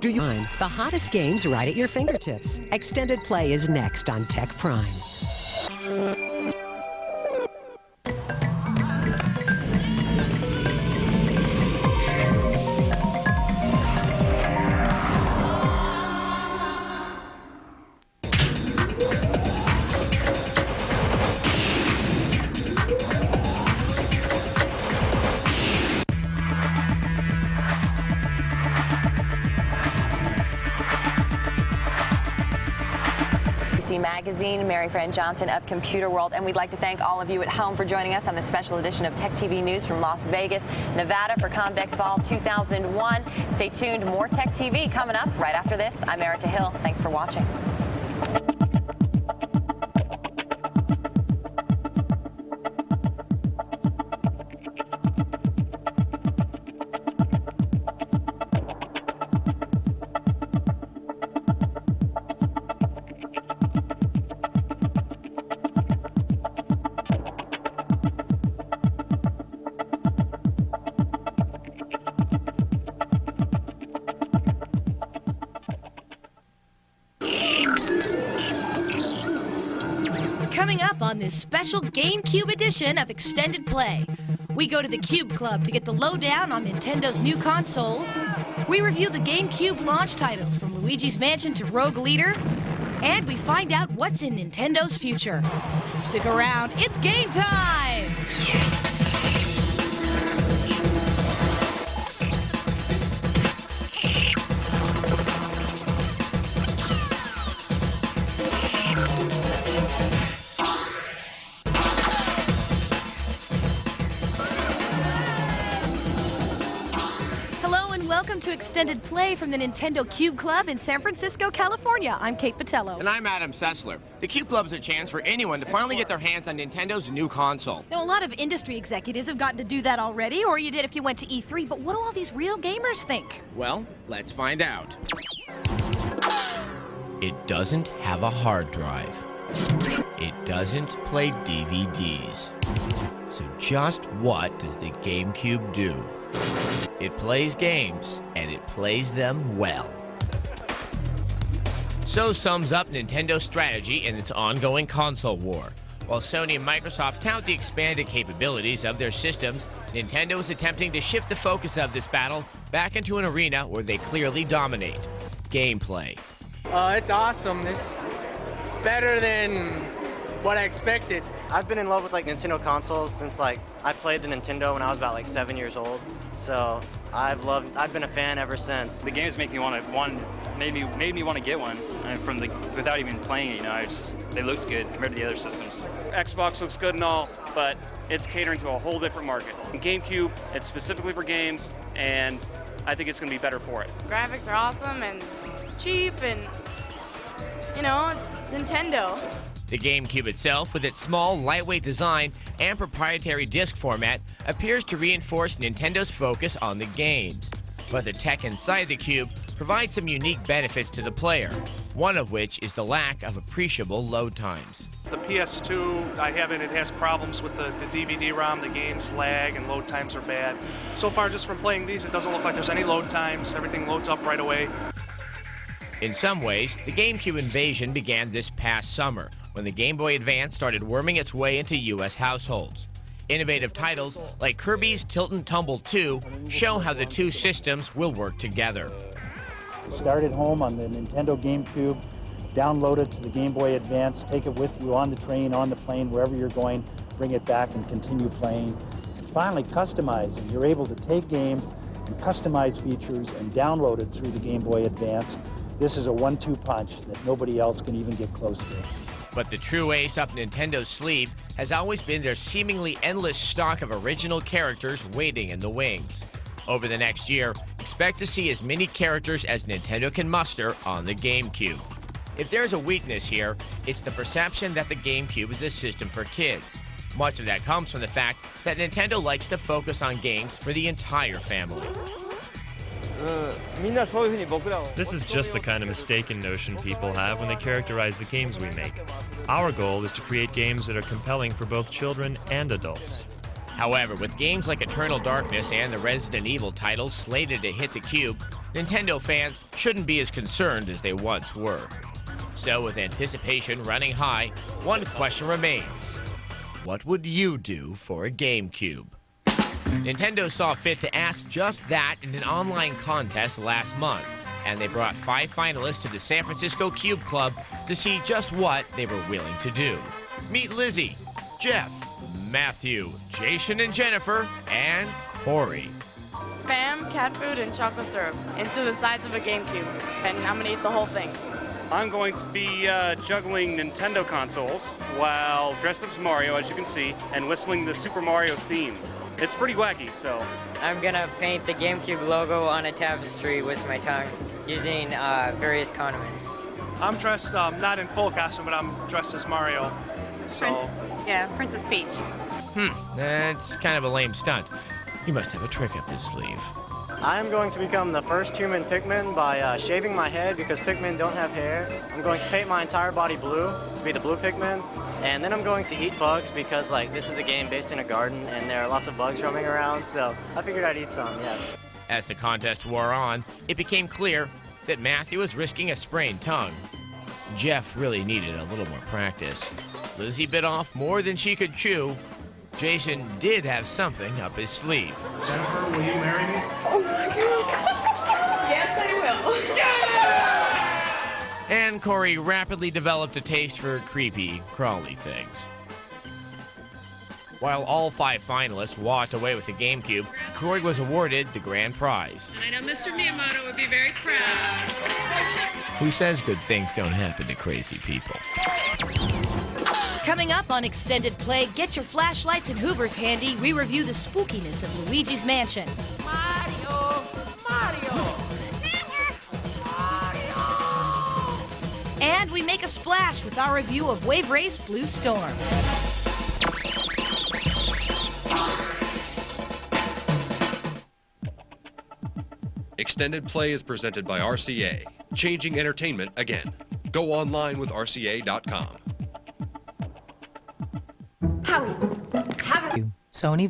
Do you? The hottest games right at your fingertips. Extended Play is next on Tech Prime. Magazine, Mary Fran Johnson of Computer World, and we'd like to thank all of you at home for joining us on this special edition of Tech TV News from Las Vegas, Nevada for Comdex Fall 2001. Stay tuned, more Tech TV coming up right after this. I'm Erica Hill. Thanks for watching. Coming up on this special GameCube edition of Extended Play, we go to the Cube Club to get the lowdown on Nintendo's new console. We review the GameCube launch titles from Luigi's Mansion to Rogue Leader, and we find out what's in Nintendo's future. Stick around, it's game time! Welcome to Extended Play from the Nintendo Cube Club in San Francisco, California. I'm Kate Patello. And I'm Adam Sessler. The Cube Club's a chance for anyone to finally get their hands on Nintendo's new console. Now, a lot of industry executives have gotten to do that already, or you did if you went to E3, but what do all these real gamers think? Well, let's find out. It doesn't have a hard drive. It doesn't play DVDs. So just what does the GameCube do? It plays games, and it plays them well. So sums up Nintendo's strategy in its ongoing console war. While Sony and Microsoft tout the expanded capabilities of their systems, Nintendo is attempting to shift the focus of this battle back into an arena where they clearly dominate: gameplay. It's awesome. It's better than what I expected. I've been in love with Nintendo consoles since I played the Nintendo when I was about 7 years old. So I've been a fan ever since. The games make me made me want to get one. And without even playing it, they look good compared to the other systems. Xbox looks good and all, but it's catering to a whole different market. In GameCube, it's specifically for games, and I think it's going to be better for it. Graphics are awesome and cheap, and it's Nintendo. The GameCube itself, with its small, lightweight design and proprietary disc format, appears to reinforce Nintendo's focus on the games. But the tech inside the Cube provides some unique benefits to the player, one of which is the lack of appreciable load times. The PS2, it has problems with the DVD-ROM, the games lag and load times are bad. So far, just from playing these, it doesn't look like there's any load times. Everything loads up right away. In some ways, the GameCube invasion began this past summer, when the Game Boy Advance started worming its way into U.S. households. Innovative titles like Kirby's Tilt and Tumble 2 show how the two systems will work together. Start at home on the Nintendo GameCube, download it to the Game Boy Advance, take it with you on the train, on the plane, wherever you're going, bring it back and continue playing. And finally, customizing. You're able to take games and customize features and download it through the Game Boy Advance. This is a 1-2 punch that nobody else can even get close to. But the true ace up Nintendo's sleeve has always been their seemingly endless stock of original characters waiting in the wings. Over the next year, expect to see as many characters as Nintendo can muster on the GameCube. If there's a weakness here, it's the perception that the GameCube is a system for kids. Much of that comes from the fact that Nintendo likes to focus on games for the entire family. This is just the kind of mistaken notion people have when they characterize the games we make. Our goal is to create games that are compelling for both children and adults. However, with games like Eternal Darkness and the Resident Evil titles slated to hit the Cube, Nintendo fans shouldn't be as concerned as they once were. So with anticipation running high, one question remains. What would you do for a GameCube? Nintendo saw fit to ask just that in an online contest last month, and they brought 5 finalists to the San Francisco Cube Club to see just what they were willing to do. Meet Lizzie, Jeff, Matthew, Jason and Jennifer, and Corey. Spam, cat food, and chocolate syrup into the size of a GameCube, and I'm gonna eat the whole thing. I'm going to be juggling Nintendo consoles while dressed up as Mario, as you can see, and whistling the Super Mario theme. It's pretty wacky, so. I'm gonna paint the GameCube logo on a tapestry with my tongue using various condiments. I'm dressed, not in full costume, but I'm dressed as Mario. So. Yeah, Princess Peach. That's kind of a lame stunt. You must have a trick up his sleeve. I'm going to become the first human Pikmin by shaving my head because Pikmin don't have hair. I'm going to paint my entire body blue to be the blue Pikmin. And then I'm going to eat bugs because this is a game based in a garden and there are lots of bugs roaming around. So I figured I'd eat some, yes. As the contest wore on, it became clear that Matthew was risking a sprained tongue. Jeff really needed a little more practice. Lizzie bit off more than she could chew. Jason did have something up his sleeve. Jennifer, will you marry me? Oh my God. Yes, I will. And Corey rapidly developed a taste for creepy, crawly things. While all 5 finalists walked away with the GameCube, Corey was awarded the grand prize. I know Mr. Miyamoto would be very proud. Who says good things don't happen to crazy people? Coming up on Extended Play, get your flashlights and Hoovers handy. We review the spookiness of Luigi's Mansion. Mario! And we make a splash with our review of Wave Race Blue Storm. Extended Play is presented by RCA, changing entertainment again. Go online with RCA.com. Sony